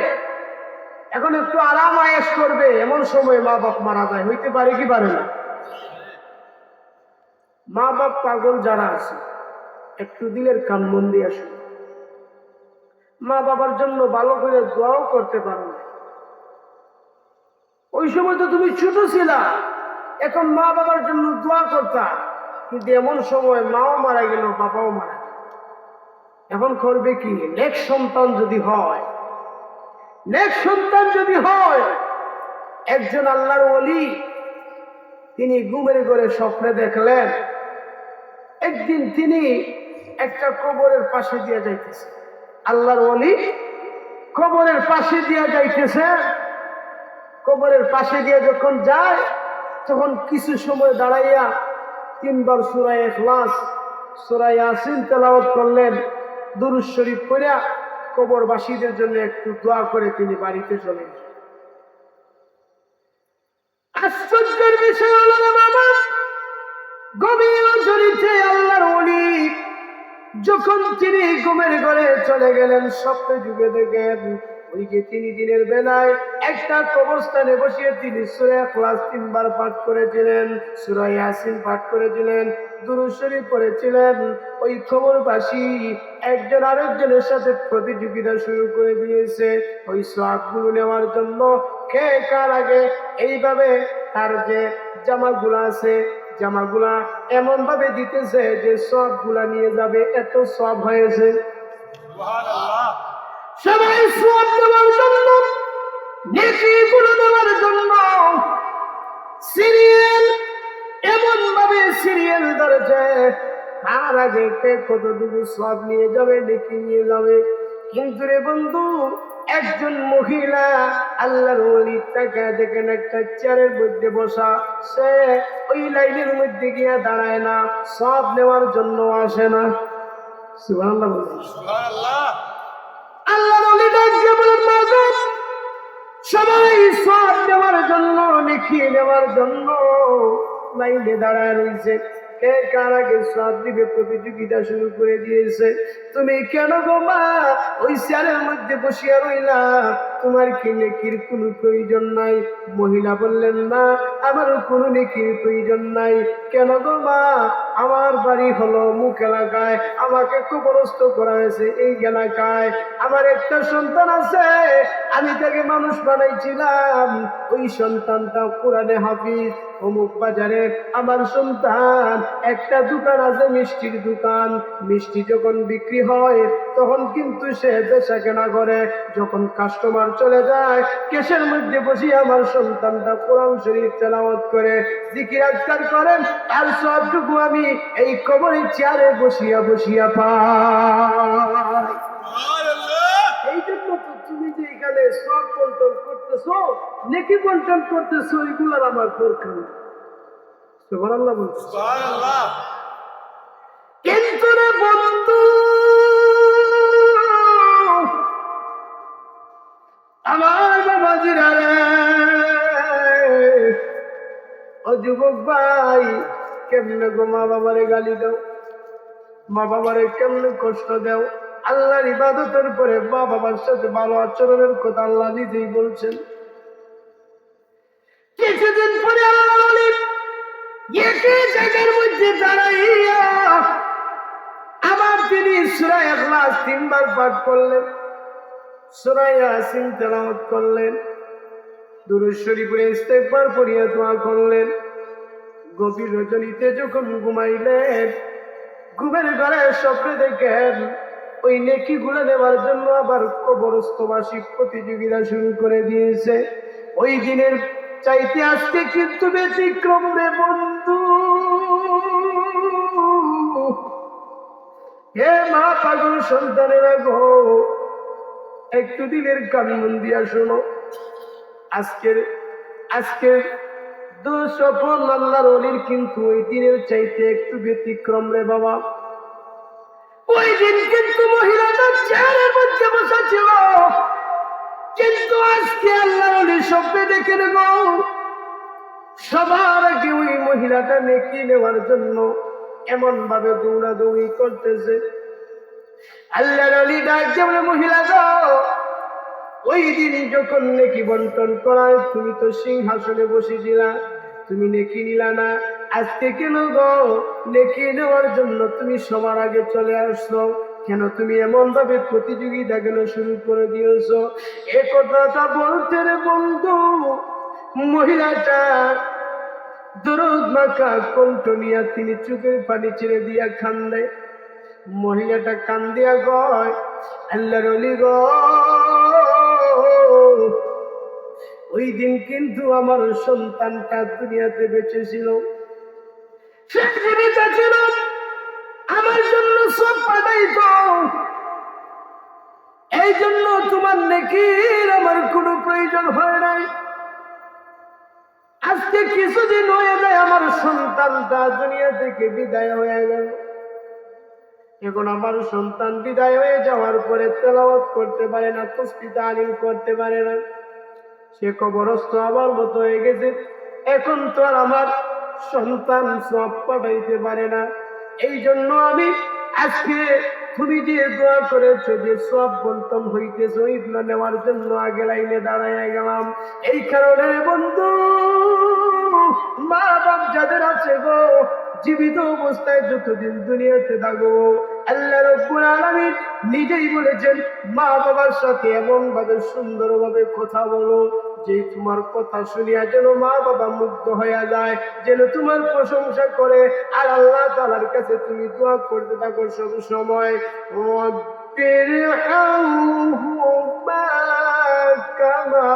এখন একটু আরাম আয়েশ করবে, এমন সময় মা বাপ মারা যায়, হইতে পারে কি পারে না? মা বাপ পাগল যারা আছে একটু দিলের কান মন দিয়ে আসুন, মা বাবার জন্য ভালো করে দোয়াও করতে পারো না। ওই সময় তো তুমি ছোট ছিলা, এখন মা বাবার জন্য দোয়া করতা, কিন্তু এমন সময় মাও মারা গেল, বাবাও মারা গেল, এখন করবে কি? নেক্সট সন্তান যদি হয়, একজন আল্লাহর ওলি তিনি ঘুমের ঘরে স্বপ্নে দেখলেন, একদিন তিনি একটা কবরের পাশে দিয়ে যাইতেছে। আল্লাহর ওলি কবরের পাশে দিয়ে যাইতেছে, কবরের পাশে দিয়ে যখন যায় তখন কিছু সময় দাঁড়াইয়া 3 বার সূরা ইখলাস, সূরা ইয়াসিন তেলাওয়াত করলেন, দুরূদ শরীফ পড়া কবরবাসীদের জন্য একটু দোয়া করে তিনি বাড়িতে চলে গেলেন। আশ্চর্যের বিষয় হলো রে বাবা, গভীর রজনীতে আল্লাহর ওলি যখন তিনি ঘুমের ঘরে চলে গেলেন, স্বপ্নে যুগে দেখেন ওই যে তিনি দিনের বেলায় একটা কবরস্থানে বসিয়ে তিনি সূরা ইখলাস 3 বার পাঠ করেছিলেন, সূরা ইয়াসিন পাঠ করেছিলেন, দুরূদ শরীফ পড়েছিলেন। ওই কবরবাসী একজন আরেকজনের সাথে প্রতিযোগিতা শুরু করে দিয়েছে ওই সওয়াবগুলো নেওয়ার জন্য। কে কার আগে এইভাবে তার যে জামাগুলো আছে জামাগুলা এমন ভাবে দিতেছে যে সবগুলা নিয়ে যাবে, এত সব হয়েছে। সবাই সব দেওয়ার জন্য, নেকিগুলো দেওয়ার জন্য সিরিয়াল এমন ভাবে সিরিয়াল ধরেছে, তার আগে কে কতটুকু সব নিয়ে যাবে, নেকি নিয়ে যাবে। কিন্তু রে বন্ধু, একজন মহিলা আল্লাহর ওলি তাকে দেখেন একটা চেয়ারের মধ্যে বসা, সে ওই লাইনের মধ্যে গিয়ে দাঁড়ায় না, সব নেওয়ার জন্য আসে না। সুবহানাল্লাহ বলেন। আল্লাহর ওলি ডাকে বলেন, মাগো সবাই সব নেওয়ার জন্য, নেকি নেওয়ার জন্য লাইনে দাঁড়ায় রয়েছে, কে কার আগে সব দিবে প্রতিযোগিতা শুরু করে দিয়েছে। তুমি কেন গো মা ওই চেয়ারের মধ্যে বসিয়া রইলা, তোমার কি নেকির কোনো প্রয়োজন নাই? মহিলা বললেন, না আমারও কোনো নেকির প্রয়োজন নাই। কেন গো মা? আমার বাড়ি হলো মুখ এলাকায়, আমাকে কবরস্থ করা হয়েছে এই এলাকায়, আমার একটা সন্তান আছে, আমি তাকে মানুষ বানাইছিলাম, ওই সন্তানটা কোরআনে হাফিজ, অমুক বাজারে আমার সন্তান একটা দোকান আছে, মিষ্টির দোকান, মিষ্টি যখন বিক্রি হয় তখন কিন্তু সে বেচা কেনা করে, যখন কাস্টমার চলে যায় কেসের মধ্যে বসে আমার সন্তানটা কোরআন শরীফ তেলাওয়াত করে, জিকির আজকার করেন, আর সবটুকু আমি এই কবরের চেয়ারে বসিয়া বসিয়া পাই। এই জন্য তো তুমি যে এখানে সব বন্টন করতেছো, নেকি বন্টন করতেছো, এগুলার আমার দরকার নেই। সুবহানাল্লাহ বলছো। সুবহানাল্লাহ। কিন্তু রে বন্ধু, আমার বাবাজিরা রে, ও যুবক ভাই, কেমনে গো মা বাবারে গালি দাও, মা বাবারে কেমনে কষ্ট দাও? আল্লাহর ইবাদতের পরে মা বাবার সাথে ভালো আচরণের কথা আল্লাহ নিজেই বলছেন। কিছুদিন পরে আল্লাহ বলেন, একই জায়গার মধ্যে দাঁড়াইয়া আবার তিনি সূরা ইখলাস 3 বার পাঠ করলেন, সূরা ইয়াসিন তেলাওয়াত করলেন, দুরূদ শরীফে ইস্তেগফার পড়িয়া দোয়া করলেন। গভীর রজনীতে যখন ঘুমাইলেন, ঘুমের ঘরে স্বপ্নে দেখেন ওই নেকিগুলো নেওয়ার জন্য আবার কবরস্থবাসী প্রতিযোগিতা শুরু করে দিয়েছে। ওই দিনের চাইতে আজকে কিন্তু ব্যতিক্রম রে বন্ধু। হে মা পাগল সন্তানেরা গো, একটু দিনের কান মন দিয়া শোনো। আজকের দুঃস্বপ্ন আল্লাহর ওলির কিন্তু ওই দিনের চাইতে একটু ব্যতিক্রম রে বাবা। ওই দিন কিন্তু মহিলাটা চেয়ারের মধ্যে বসা ছিল, কিন্তু আজকে আল্লাহর ওলি স্বপ্নে দেখে নেব সবার আগে ওই মহিলাটা নেকি নেওয়ার জন্য এমন ভাবে দৌড়াদৌড়ি করতেছে। আল্লাহর ওলি ডাক দিয়ে বলে, মহিলা গো, ওই দিন যখন নেকি বন্টন করায় তুমি তো সিংহাসনে বসেছিলা, তুমি নেকি নিলা না, আজকে কেন গো নেকি নেওয়ার জন্য তুমি সবার আগে চলে আসছো? কেন তুমি এমন ভাবে প্রতিযোগিতা কেন শুরু করে দিয়েছো? এ কথাটা বলতে রে বন্ধু, মহিলাটা দরদ মাখা কণ্ঠ নিয়া তিনি চোখের পানি ছেড়ে দিয়া কান্দে। মহিলাটা কান্দিয়া কয়, আল্লাহর ওলি গো, ওই দিন কিন্তু আমার সন্তানটা দুনিয়াতে বেঁচে ছিল, সে জীবিত ছিল, আমার জন্য সব পাঠাইতো। এই জন্য তোমার নেকির আমার কোনো প্রয়োজন হয় নাই। আজকে কিছুদিন হয়ে যায় আমার সন্তানটা দুনিয়া থেকে বিদায় হয়ে গেল। এখন আমার সন্তান বিদায় হয়ে যাওয়ার পরে তেলাওয়াত করতে পারে না, তাসবিহ তাহলিল করতে পারে না, সে কবরস্থ আমার মতো হয়ে গেছে। এখন তো আর আমার সন্তান সওয়াব পাঠাইতে পারে না। এই জন্য আমি আজকে তুমি যে দোয়া করেছো যে সওয়াব বন্টন হইতেছে ওইগুলো নেওয়ার জন্য আগে লাইনে দাঁড়ায় গেলাম। এই কারণে বন্ধু, মা বাপ যাদের আছে গো, জীবিত অবস্থায় যতদিন দুনিয়াতে থাকো, আল্লাহ রাব্বুল আলামিন নিজেই বলেছেন মা বাবার সাথে এমন ভাবে সুন্দরভাবে কথা বলো যে তোমার কথা শুনিয়া যেন মা বাবা মুগ্ধ হয়ে যায়, যেন তোমার প্রশংসা করে। আর আল্লাহ তাআলার কাছে তুমি দোয়া করতে থাকো সব সময়, রব্বিরহামহুমা কামা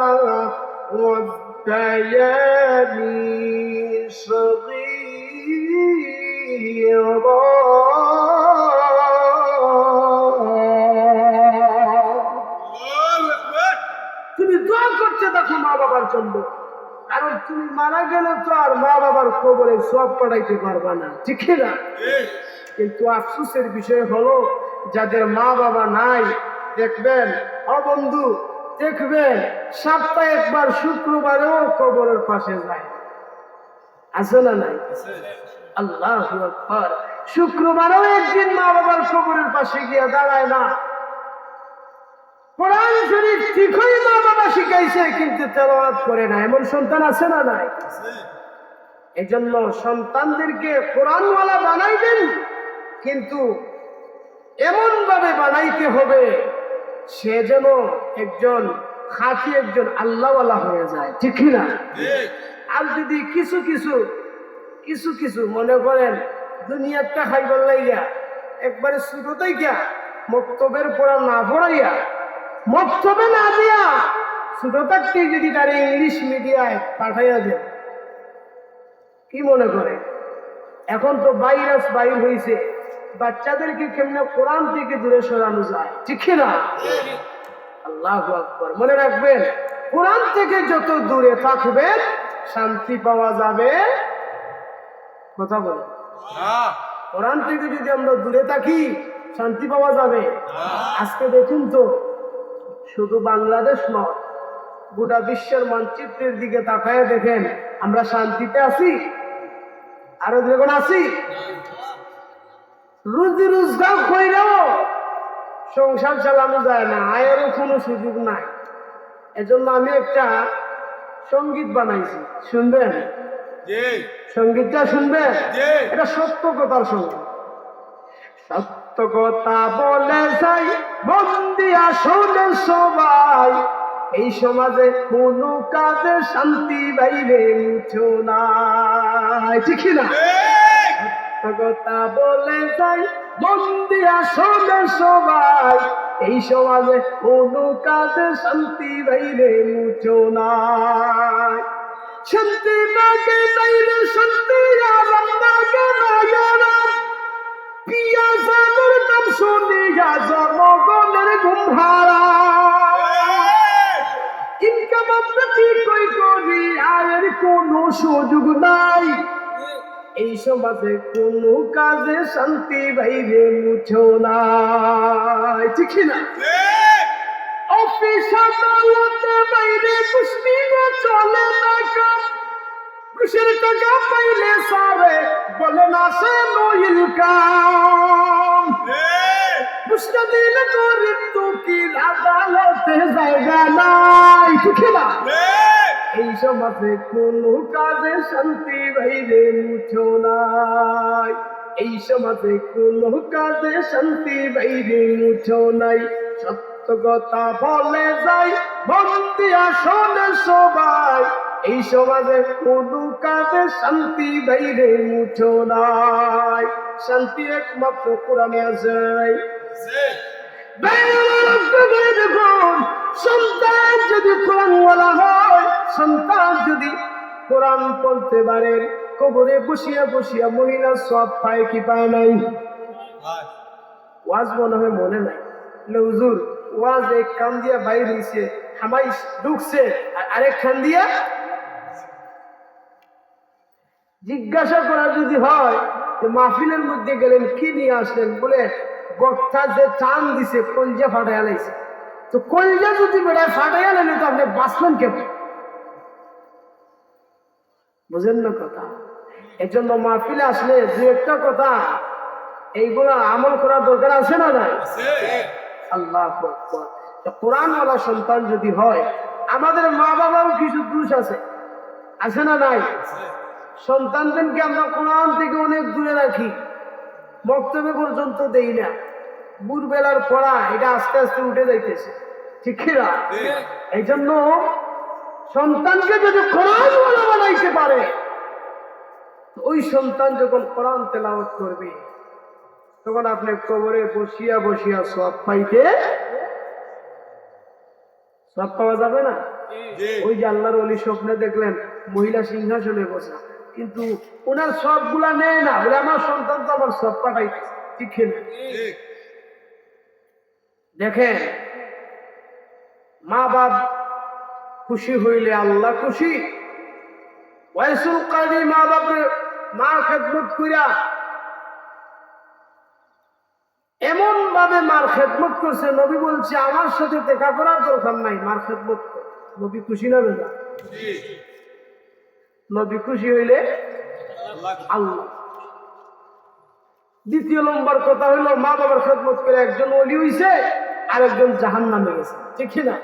রব্বায়ানি সগীরা। তুমি দোয়া করতে থাকো মা বাবার জন্য, কারণ তুমি মারা গেলে তো আর মা বাবার কবরে সওয়াব পাঠাইতে পারবা না, ঠিক না? কিন্তু আফসোসের বিষয় হলো যাদের মা বাবা নাই, দেখবেন ও বন্ধু, দেখবেন সপ্তাহে একবার শুক্রবারেও কবরের পাশে যায়, আছে না নাই? আল্লাহু আকবার। শুক্রবারেও একদিন মা বাবার কবরের পাশে গিয়ে দাঁড়ায় না। কোরআন শরীফ ঠিকই মা বাবা শিখাইছে, কিন্তু তেলাওয়াত করে না, এমন সন্তান আছে না নাই? এই জন্য সন্তানদেরকে কোরআনওয়ালা বানাইবেন, কিন্তু এমন ভাবে বানাইতে হবে সে যেন একজন খাঁটি একজন আল্লাহওয়ালা হয়ে যায়, ঠিক না? আর যদি কিছু কিছু মনে করেন দুনিয়াটা খাইবার লাইয়া একবারে ছোটতেই গিয়া মক্তবের পড়া না পড়াইয়া, মক্তবে না দিয়া ছোট থাকতেই যদি তারা ইংলিশ মিডিয়ায় পাঠাইয়া দেয়, কি মনে করে? এখন তো ভাইরাস বাইর হয়েছে, বাচ্চাদেরকে কেমনে কোরআন থেকে দূরে সরানো যায়, ঠিক না? আল্লাহু আকবার। মনে রাখবেন, কোরআন থেকে যত দূরে থাকবেন শান্তি পাওয়া যাবে। কথা বলে, কোরআন থেকে যদি আমরা দূরে থাকি শান্তি পাওয়া যাবে? আজকে দেখুন তো, শুধু বাংলাদেশ নয়, গোটা বিশ্বের মানচিত্রের দিকে তাকায় দেখেন, আমরা শান্তিতে আছি? আরো যখন আছি, রুজি রোজগার কইরাও সংসার চালানো যায় না, আয়েরও কোনো সুযোগ নাই। এজন্য আমি একটা সঙ্গীত বানাইছি, শুনবেন? সঙ্গীতটা শুনবেন? এটা সত্য কথার সঙ্গীত। সত্য কথা বলে যাই বন্দি আসলে সবাই, এই সমাজে কোনো কাজে শান্তি বাইরে মুছো নাই, ঠিক না? সত্য কথা বলে যাই বন্দি আসলে সবাই, এই সমাজে কোনো কাজে শান্তি বাইরে মুছো নাই। শান্তি বাগে বাইরে শান্তি আরাম বাগে মায়ারা, পিয়া জানুর নাম শুনিয়া জনগণের ঘুম হারায়। ইনকাম আমরা ঠিকই করি, আয়ের কোনো সুযোগ নাই, এই সমাজে কোনো কাজে শান্তি বাইরে মুছো নাই, ঠিক না? অফিস আদালতে বাইরে কুস্তি চলে না কাম, ঘুষের টাকা পাইলে সারে বলে না সে নইল কাম। ঘুষটা দিলে গরিব দুঃখীর আদালতে জায়গা নাই, ঠিক না? এই সমাজে কোনো কাজে শান্তি বাইরে মুছো নাই, এই সমাজে কোনো কাজে শান্তি বাইরে মুছো নাই। সত্য কথা বলে যাই বন্দি আসলে সবাই, এই সমাজে কোনো কাজে শান্তি বাইরে মুছো নাই। শান্তি একমাত্র কোরআনে আছে। সন্তান যদি কোরআনওয়ালা হয়, সন্তান যদি কোরআন পড়তে পারে, কবরে বসিয়া বসিয়া মহিলা সব পায় কি পায় নাই? ওয়াজ মনে হয় মনে নাই, হুজুর ওয়াজ এক কান দিয়া বাইর হইছে, হামাই ঢুকছে, আর আরেক খান দিয়া জিজ্ঞাসা করা যদি হয় যে মাহফিলের মধ্যে গেলেন কি নিয়ে আসলেন, বলে বক্তা যে টান দিছে কলজা ফাটাইয়া লাইছে। তো কলজা যদি বেড়ায় ফাটাইয়া লাইলে তো আপনি বাঁচলেন কেমন? বুঝেন না কথা? এই জন্য মাহফিলে আসলে দু একটা কথা এইগুলা আমল করার দরকার আছে না নাই? আল্লাহ আকবার। কোরআনওয়ালা সন্তান যদি হয়, আমাদের মা বাবারও কিছু দোষ আছে না নাই? সন্তানদেরকে আমরা কোরআন থেকে অনেক দূরে রাখি, বক্তব্য পর্যন্ত দেই না। ভোরবেলার পড়া এটা আস্তে আস্তে উঠে যাইতেছে, ঠিক না? এই জন্য সন্তানকে যদি কোরআনওয়ালা বানাইতে পারে, ওই সন্তান যখন কোরআন তেলাওয়াত করবে তখন আপনি কবরে বসিয়া বসিয়া সওয়াব পাওয়া যাবে না? ওই যে আল্লাহর ওলি স্বপ্নে দেখলেন মহিলা সিংহাসনে বসা, কিন্তু ওনার সবগুলা নেয় না, বলে আমার সন্তান তো আমার সব পাঠাইতেছে, ঠিক না? দেখেন, মা বাপ খুশি হইলে আল্লাহ খুশি। ওয়াইসুল কারি মা বাপের মা খেদমত কইরা এমন ভাবে মার খেদমত করছে, নবী বলছে আমার সাথে দেখা করার দরকার নাই, মার খেদমত কর। নবী খুশি না বেজা? নবী খুশি হইলে আল্লাহ। দ্বিতীয় নম্বর কথা হইলো, মা বাবার খেদমত করে একজন ওলি হইছে আর একজন জাহান্নামে গেছে, ঠিক না?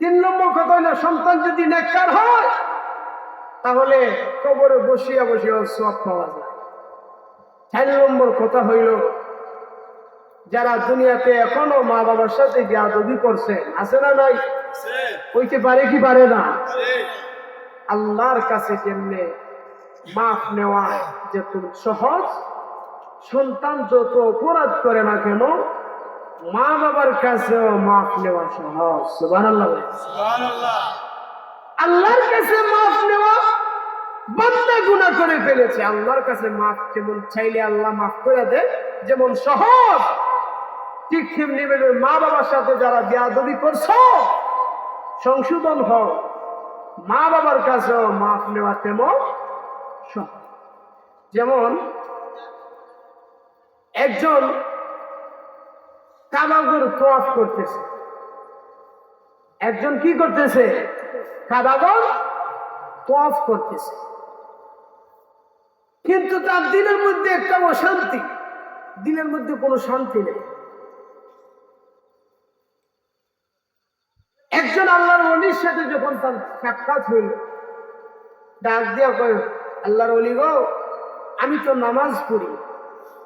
3 নম্বর কথা হইলো, সন্তান যদি নেককার হয় তাহলে কবরে বসিয়া বসিয়া সওয়াব পাওয়া যায়। 4 নম্বর কথা হইল, যারা দুনিয়াতে এখনো মা বাবার সাথে বেয়াদবি করছেন, আছে না নাই? হইতে পারে কি পারে না? আল্লাহর কাছে কেমনে মাফ নেওয়া যত সহজ, সন্তান যত অপরাধ করে না কেন মা বাবার কাছেও মাফ নেওয়া সহজ। সুবহানাল্লাহ। আল্লাহর কাছে মাফ নেওয়া, বান্দা গুনাহ করে ফেলেছে, আল্লাহর কাছে মাফ যেমন চাইলে আল্লাহ মাফ করে দেয়, যেমন সহজ, ঠিক তেমনি মা বাবার সাথে যারা বেয়াদবি করছো সংশোধন হও, মা বাবার কাছেও মাফ নেওয়া তেমন সহজ। যেমন একজন কাবাগর তওয়াফ করতেছে, একজন কি করতেছে? কাবাগর তওয়াফ করতেছে, কিন্তু তার দিনের মধ্যে একটা অশান্তি, দিনের মধ্যে কোনো শান্তি নেই। একজন আল্লাহর ওলির সাথে যখন তার সাক্ষাৎ হইল, ডাক দিয়া কয়, আল্লাহর ওলি গো, আমি তো নামাজ পড়ি,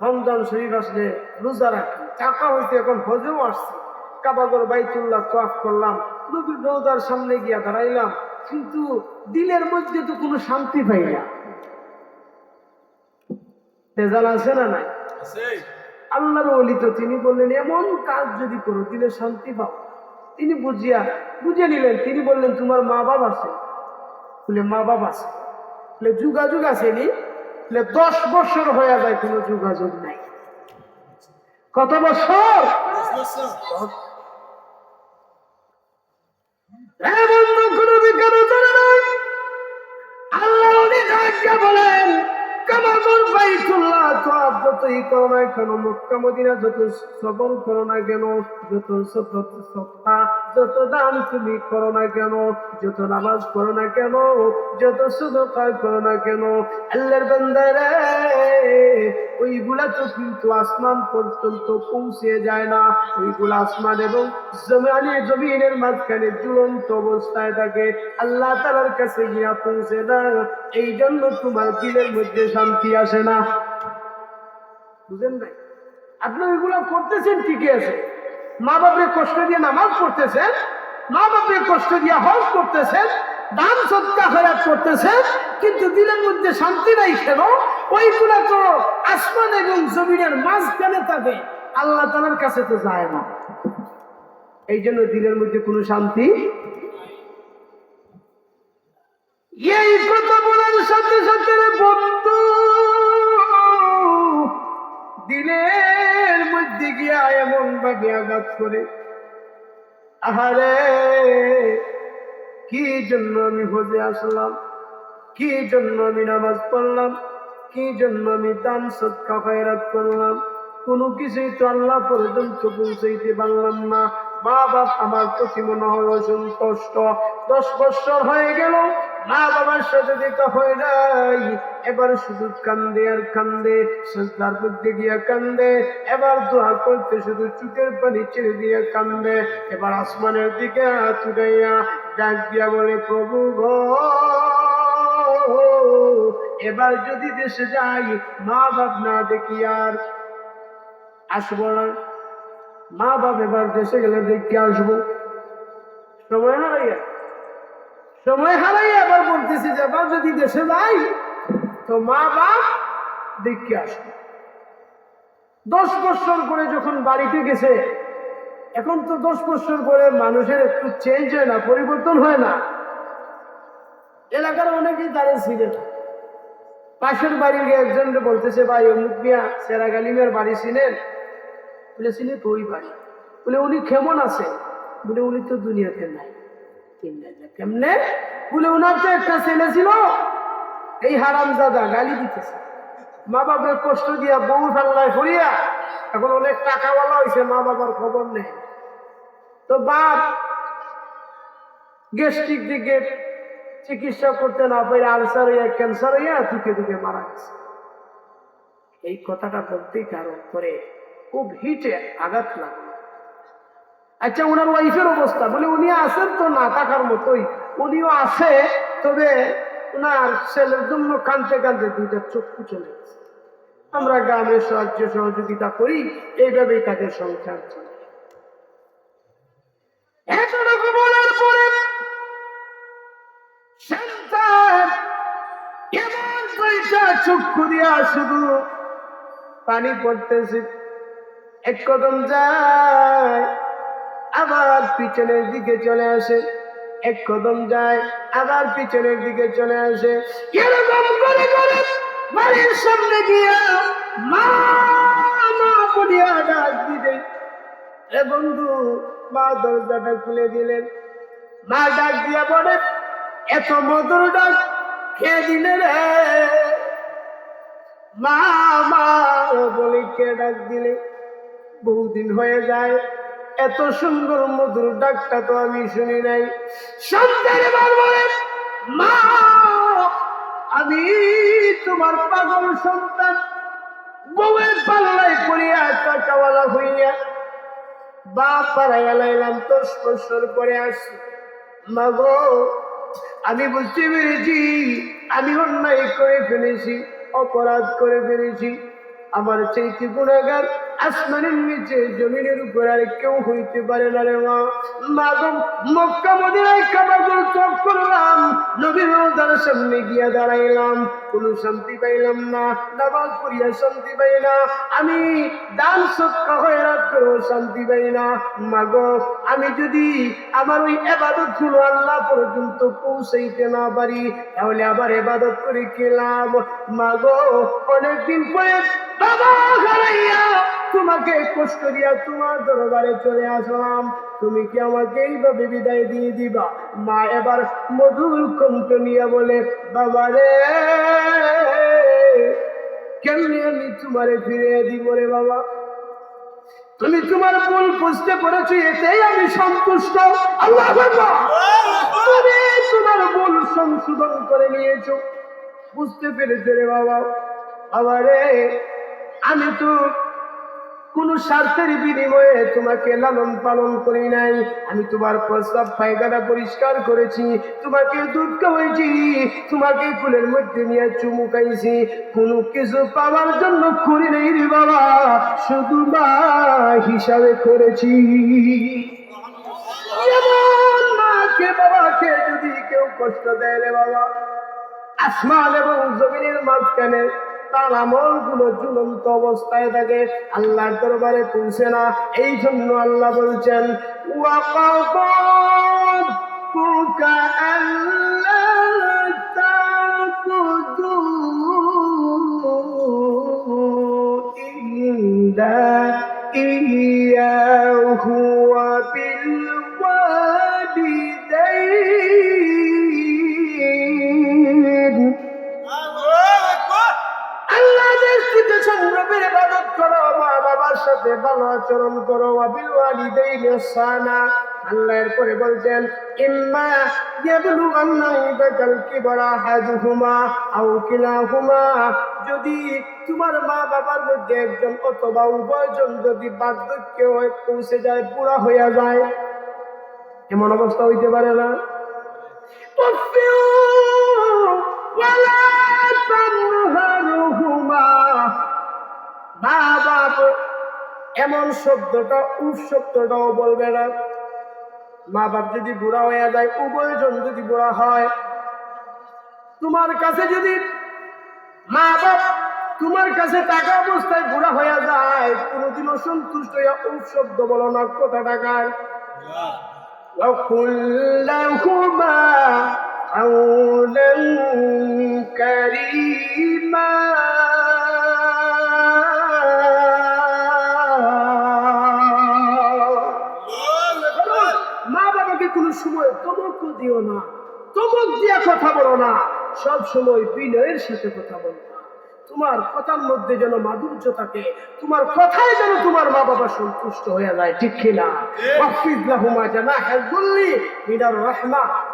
রমজান শরীফ আসলে রোজা রাখি, টাকা হইতে এখন হজেও আসছি, কাবাগর বাইতুল্লাহ তওয়াফ করলাম, নবীর রওজার সামনে গিয়া দাঁড়াইলাম, কিন্তু দিলের মধ্যে তো কোনো শান্তি পাই না। তেজাল আছে না নাই? আল্লাহর ওলি তো তিনি বললেন, এমন কাজ যদি করো দিলে শান্তি পাও। তিনি বুঝে নিলেন, তিনি বললেন, তোমার মা বাপ আছে? বলে মা বাপ আছে। বলে যোগাযোগ আছে নি? বলে 10 বছর হয়ে যায় কোনো যোগাযোগ নাই। কত বছর? কোনো বিজ্ঞান নাই। আল্লাহ ওলি ডাকিয়া বলেন, কাবাগর বাইতুল্লাহ তওয়াফ যতই করো না কেন, মক্কা মদিনা যত শ্রবণ করো না কেন, যত সদকা যত দান তুমি করো না কেন, যত নামাজ পড়ো না কেন, যত সাদকা করো না কেন, আল্লাহর বান্দারা ওইগুলা তো কিন্তু আসমান পর্যন্ত পৌঁছে যায় না। ওইগুলা আসমান এবং জমিনের মাঝখানে ঝুলন্ত অবস্থায় থাকে, আল্লাহ তাআলার কাছে গিয়া পৌঁছে না। এই জন্য তোমার দিলের মধ্যে শান্তি আসে না। বুঝেন ভাই? আপনি ওইগুলা করতেছেন ঠিকই আছে, মা বাপের কষ্ট দিয়ে নামাজ পড়তেছেন, মা বাপের কষ্ট দিয়ে হজ করতেছেন, দান সদকা খয়রাত করতেছেন, কিন্তু দিলের মধ্যে শান্তি নাই কেন? ওইগুলা তো আসমান এবং জমিনের মাঝখানে থাকে, আল্লাহ তাআলার কাছে তো যায় না। এই জন্য দিলের মধ্যে কোনো শান্তি। এই কথা বলার সাথে সাথে বন্ধু দিলের মধ্যে গিয়া এমন ভাবে আঘাত করে, আহারে, কি জন্য আমি হজে আসলাম, কি জন্য আমি নামাজ পড়লাম, কি জন্য আমি দান সদকা খয়রাত করলাম, কোনো কিছুই তো আল্লাহ পর্যন্ত পৌঁছাইতে পারলাম না। মা বাপ আমার প্রতি মনে হয় অসন্তুষ্ট। 10 বছর হয়ে গেল, মা বাবার সাথে দেখা হয় নাই। এবার শুধু কান্দে আর কান্দে, সজদার মধ্যে গিয়া কান্দে। এবার দোয়া করতে শুধু চোখের পানি ছেড়ে দিয়ে কান্দে। এবার আসমানের দিকে হাত উঠাইয়া ডাক দিয়া বলে, প্রভু গো, এবার যদি দেশে যাই, মা বাপ না দেখি আর আসবো না। মা বাপ এবার দেশে গেলে দেখতে আসবো। সময় হারাইয়া এবার বলতেছি যে এবার যদি দেশে যাই তো মা বাপ দেখতে আসবো। 10 বছর করে যখন বাড়িতে গেছে, এখন তো 10 বছর পরে মানুষের একটু চেঞ্জ হয় না, পরিবর্তন হয় না। এলাকার অনেকেই দাঁড়িয়ে ছিলেন। পাশের বাড়ির একজন বলতেছে, ভাই অমুক মিয়া সেরা গালিমের বাড়ি ছিলেন? বলে, চিনি তো ওই বাড়ি। বলে, উনি কেমন আছে? বলে, উনি তো দুনিয়াতে নাই। কেমনে? বলে, উনার তো একটা ছেলে ছিল, এই হারামজাদা গালি দিতেছে, মা বাবার কষ্ট দিয়া বউ ফাল্লায় ফরিয়া এখন অনেক টাকাওয়ালা হয়েছে, মা বাবার খবর নেই। তো বাপ গ্যাস্ট্রিক দিকে চিকিৎসা করতে না পারে আলসার হইয়া, ক্যান্সার হইয়া দুঃখে দুঃখে মারা গেছে। এই কথাটা বলতেই কারণ করে খুব হিটে আঘাত লাগলো। আচ্ছা, ওনার ওয়াইফের অবস্থা? বলে, উনি আছেন তো না থাকার মতোই, উনিও আছে, তবে ওনার ছেলের জন্য কাঁদতে কাঁদতে 2টা চক্ষু চলে গেছে। আমরা গ্রামের সাহায্য সহযোগিতা করি, এইভাবেই তাদের সংসার চলে। এতটুকু বলার পরে সন্তান এমন 2টা চক্ষু দিয়া শুধু পানি পড়তেছে। এক কদম যায়, আবার পিছনের দিকে চলে আসে, এক কদম যায়, আবার পিছনের দিকে চলে আসে। এরকম করে করে বাড়ির সামনে গিয়া মা মা বলিয়া ডাক দিলেন। এ বন্ধু, মা দরজাটা খুলে দিলেন। মা ডাক দিয়া বলে, এত মধুর ডাক কে দিলে রে? মা মা বলে, কে ডাক দিলে? বহুদিন হয়ে যায়, এত সুন্দর মধুর ডাকটা তো আমি শুনি নাই। সন্তান এবার বলে, মা আমি তোমার পাগল সন্তান, বউয়ের পাল্লায় পড়িয়া টাকাওয়ালা হইয়া বাপ পাড়াইয়া লাইলাম, 10 বছর পরে আসছি। মা গো, আমি বুঝতে পেরেছি আমি অন্যায় করে ফেলেছি, অপরাধ করে ফেলেছি। আমার চাইতে গুনাহগার আসমানের নিচে জমিনের উপর আর কেউ হইতে পারে না রে মা। মা গো, মক্কা মদিনায় কাবাতুল তওয়াফ করলাম, নবীর রওজার সামনে গিয়া দাঁড়াইলাম, কোনো শান্তি পাইলাম না। নামাজ পড়িয়া শান্তি পাই না, আমি দান সদকা খয়রাত করেও শান্তি পাই না। মা গো, আমি যদি আমার ওই ইবাদত গুলো আল্লাহ পর্যন্ত পৌঁছাইতে না পারি, তাহলে আবার ইবাদত করে কি লাভ? মা গো, অনেকদিন পরে বাবা হারাইয়া তোমাকে কষ্ট দিয়া তোমার দরবারে চলে আসলাম, তুমি কি আমাকে এইভাবে বিদায় দিয়ে দিবা? মা এবার মধুর কণ্ঠ নিয়ে বলে, বাবা রে, কেমনি আমি তোমারে ফিরিয়ে দিব রে বাবা? তুমি তোমার ভুল বুঝতে পেরেছো, এতেই আমি সন্তুষ্ট। আল্লাহু আকবার। তুমি তোমার ভুল সংশোধন করে নিয়েছো, বুঝতে পেরেছো রে বাবা। বাবা রে, আমি তো কোন স্বার্থের বিনিময়ে তোমাকে লালন পালন করি নাই। আমি তোমার প্রস্রাব পায়খানা পরিষ্কার করেছি, তোমাকে দুধ খাওয়াইছি, তোমাকে কুলের মধ্যে নিয়ে চুমু খাইছি, কোনো কিছু পাওয়ার জন্য করি নাই রে বাবা, শুধু মা হিসাবে করেছি। যেমন মাকে বাবাকে যদি কেউ কষ্ট দেয় রে বাবা, আসমান এবং জমিনের মাঝখানে তার আমল গুলো ঝুলন্ত অবস্থায় থাকে, আল্লাহর দরবারে পৌঁছে না। এই জন্য আল্লাহ বলছেন, ওয়াকাবুকা আল্লা তা'বুদু ইল্লা ইয়্যাহু ওয়া বিল খেদমত করো, মা বাবার সাথে ভালো আচরণ করো। ওয়াবিল ওয়ালিদাইনি ইহসানা। আল্লাহ এরপরে বলছেন ইম্মা ইয়াবলুগান্না ইনদাকাল কিবারা আহাদুহুমা আও কিলাহুমা, যদি তোমার মা বাবার মধ্যে একজন অথবা উভয়জন যদি বার্ধক্যে পৌঁছে যায়, বুড়া হইয়া যায়, এমন অবস্থা হইতে পারে না? মা বাপ এমন শব্দটা উফ শব্দটাও বলবে না। মা বাপ যদি বুড়া হয়ে যায়, উভয়জন যদি বুড়া হয়, তোমার কাছে যদি মা বাপ তোমার কাছে টাকা অবস্থায় বুড়া হয়ে যায়, কোনোদিনও সন্তুষ্ট হইয়া উফ শব্দ বলো না। কথা টাকার وَكُلَّهُمَا قَوْلًا كَرِيمًا। মা বাবাকে কোনো সময় তমক দিও না, তমক দিয়া কথা বলো না, সব সময় বিনয়ের সাথে কথা বলো। তোমার কথার মধ্যে যেন মাধুর্য থাকে, তোমার কথায় যেন তোমার মা বাবা সন্তুষ্ট হয়ে যায়, ঠিক কিনা?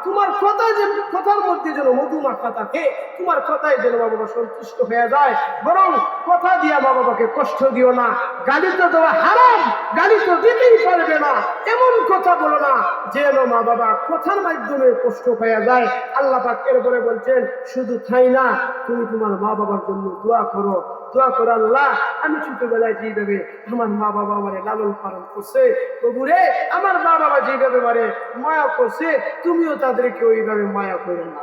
তোমার কথার মধ্যে যেন মধু মাখা থাকে, তোমার কথায় যেন মা বাবা সন্তুষ্ট হয়ে যায়। বরং কথা দিয়া মা বাবাকে কষ্ট দিও না। গালি তো দেওয়া হারাম, গালি তো দিতেই পারবে না, এমন কথা বলো না যেন মা বাবা কথার মাধ্যমে কষ্ট হয়ে যায়। আল্লাহ পাক এরপরে বলছেন শুধু তাই না, তুমি তোমার মা বাবার জন্য দোয়া করো। দোয়া করো, আল্লাহ আমি ছোটবেলায় যেভাবে আমার মা বাবা আমারে লালন পালন করছে, প্রভু রে আমার মা বাবা যেভাবে আমারে মায়া করছে, তুমিও তাদেরকে ওইভাবে মায়া করো না।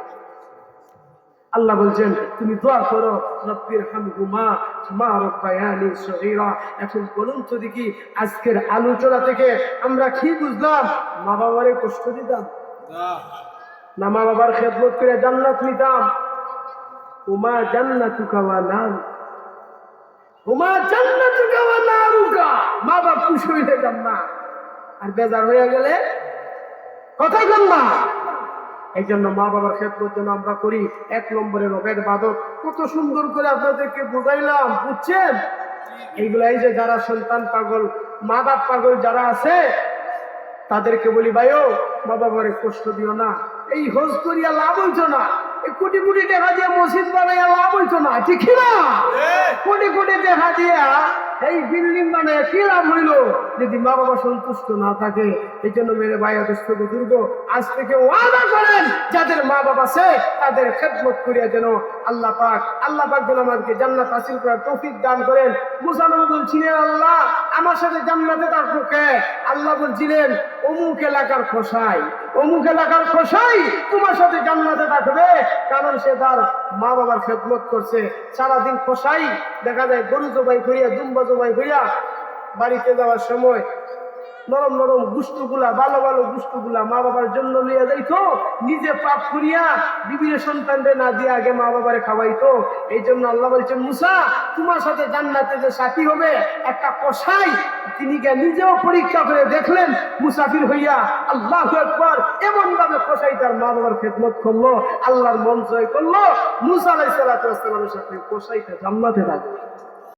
আল্লাহ বলছেন তুমি দোয়া করো, রব্বির হামহুমা কামা রাব্বায়ানি সগীরা। এখন বলুন তো দেখি, আজকের আলোচনা থেকে আমরা কি বুঝলাম? মা বাবারে কষ্ট দিতাম না, মা বাবার খেদমত করে জান্নাত নিতাম। উমা জান্নাতুকা ওয়া নার, উমা জান্নাতুকা ওয়া নারুকা। মা বাপ খুশি হইলে জান্নাত, আর বেজার হয়ে গেলে কথা বল না। এই জন্য মা বাবার খেদমত যেন আমরা করি। 1 নম্বরের রবের বাদত কত সুন্দর করে আপনাদেরকে বুঝাইলাম, বুঝছেন? এইগুলাই যে যারা সন্তান পাগল, মা বাপ পাগল যারা আছে, তাদেরকে বলি ভাইও মা বাবারে কষ্ট দিও না। এই হজ করিয়া লাভ হইতো না, এই কোটি কোটি টাকা দিয়ে মসজিদ বানাইয়া লাভ হইতো না, ঠিক না? কোটি কোটি টাকা দিয়া এই বিল্ডিং বানাইয়া কি লাভ হইল যদি মা বাবা সন্তুষ্ট না থাকে? এই জন্য মেরে ভাই অদস্ত বুজুর্গ, আজ থেকে ওয়াদা করেন যাদের মা বাবা আছে তাদের খেদমত করিয়া যেন আল্লাহ পাক যেন আমাদেরকে জান্নাত হাসিল করার তৌফিক দান করেন। মুসা নবী বলছিলেন আল্লাহ আমার সাথে জান্নাতে থাকবো কে? আল্লাহ বলছিলেন অমুক এলাকার খোসাই, অমুক এলাকার খোসাই তোমার সাথে জান্নাতে থাকবে, কারণ সে তার মা বাবার খেদমত করছে। সারাদিন খোসাই দেখা যায় গরু জবাই করিয়া, দুম্বা জবাই করিয়া বাড়িতে যাওয়ার সময় নরম নরম গুস্তগুলা, ভালো ভালো গুস্তগুলা মা বাবার জন্য লইয়া যাইতো, নিজে পাপ করিয়া বিবির সন্তানদের না দিয়ে আগে মা বাবারে খাওয়াইতো। এই জন্য আল্লাহ বলছেন মুসা তোমার সাথে জান্নাতে যে সাথী হবে একটা কসাই, তিনি গিয়ে নিজেও পরীক্ষা করে দেখলেন মুসাফির হইয়া, আল্লাহু আকবার, এমন ভাবে কসাই তার মা বাবার খেদমত করলো, আল্লাহর মন জয় করলো। মুসা আলাইহিস সালাতু ওয়াস সালামের সাথে কসাইটা জান্নাতে থাকবে।